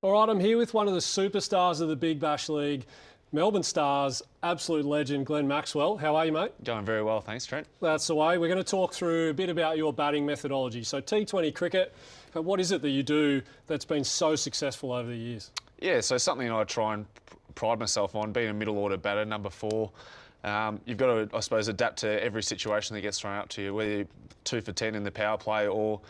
All right, I'm here with one of the superstars of the Big Bash League, Melbourne Stars, absolute legend, Glenn Maxwell. How are you, mate? Going very well, thanks, Trent. That's the way. We're going to talk through a bit about your batting methodology. So T20 cricket, what is it that you do that's been so successful over the years? Yeah, so something I try and pride myself on, being a middle order batter, number 4. You've got to, I suppose, adapt to every situation that gets thrown up to you, whether you're 2 for 10 in the power play or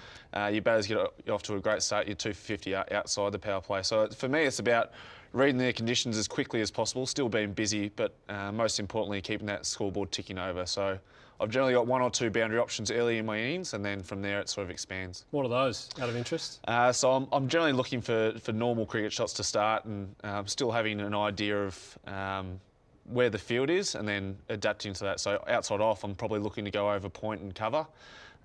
your batters get off to a great start, you're 2 for 50 outside the power play. So for me, it's about reading the conditions as quickly as possible, still being busy, but most importantly, keeping that scoreboard ticking over. So I've generally got 1 or 2 boundary options early in my innings, and then from there it sort of expands. What are those, out of interest? So I'm generally looking for normal cricket shots to start, and still having an idea of where the field is and then adapting to that. So outside off, I'm probably looking to go over point and cover,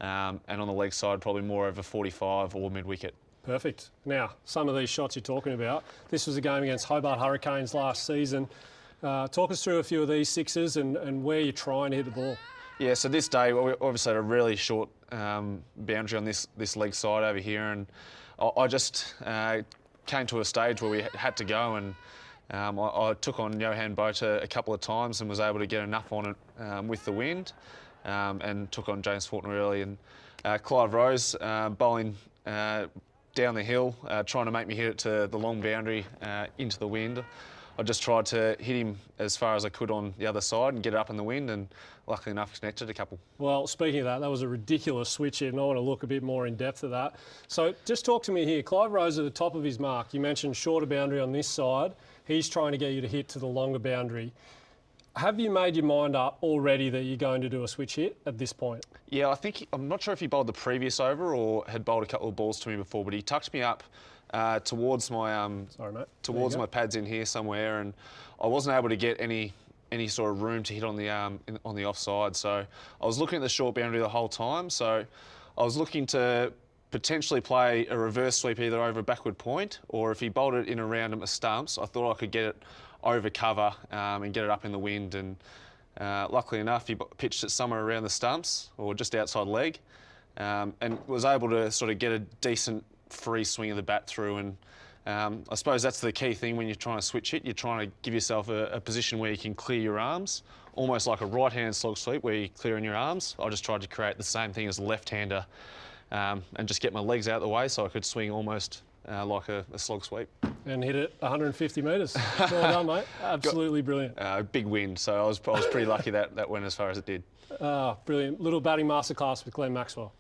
and on the leg side, probably more over 45 or mid-wicket. Perfect. Now, some of these shots you're talking about, this was a game against Hobart Hurricanes last season. Talk us through a few of these sixes and where you're trying to hit the ball. Yeah, so this day, we obviously had a really short boundary on this leg side over here, and I just came to a stage where we had to go, and I took on Johan Botha a couple of times and was able to get enough on it with the wind, and took on James Faulkner early. And Clive Rose bowling down the hill, trying to make me hit it to the long boundary into the wind. I just tried to hit him as far as I could on the other side and get it up in the wind, and luckily enough connected a couple. Well, speaking of that was a ridiculous switch hit, and I want to look a bit more in depth at that. So just talk to me here. Clive Rose at the top of his mark. You mentioned shorter boundary on this side. He's trying to get you to hit to the longer boundary. Have you made your mind up already that you're going to do a switch hit at this point? Yeah, I'm not sure if he bowled the previous over or had bowled a couple of balls to me before, but he tucked me up towards my my pads in here somewhere, and I wasn't able to get any sort of room to hit on the offside. So I was looking at the short boundary the whole time. So I was looking to potentially play a reverse sweep either over a backward point, or if he bowled it in around at my stumps, I thought I could get it over cover and get it up in the wind. And luckily enough, he pitched it somewhere around the stumps or just outside leg, and was able to sort of get a decent free swing of the bat through. And I suppose that's the key thing when you're trying to switch hit. You're trying to give yourself a position where you can clear your arms, almost like a right-hand slog sweep where you're clearing your arms. I just tried to create the same thing as a left-hander, and just get my legs out of the way so I could swing almost like a slog sweep. And hit it 150 metres. Well done, mate. Absolutely brilliant. Big wind, so I was pretty lucky that went as far as it did. Brilliant. Little batting masterclass with Glenn Maxwell.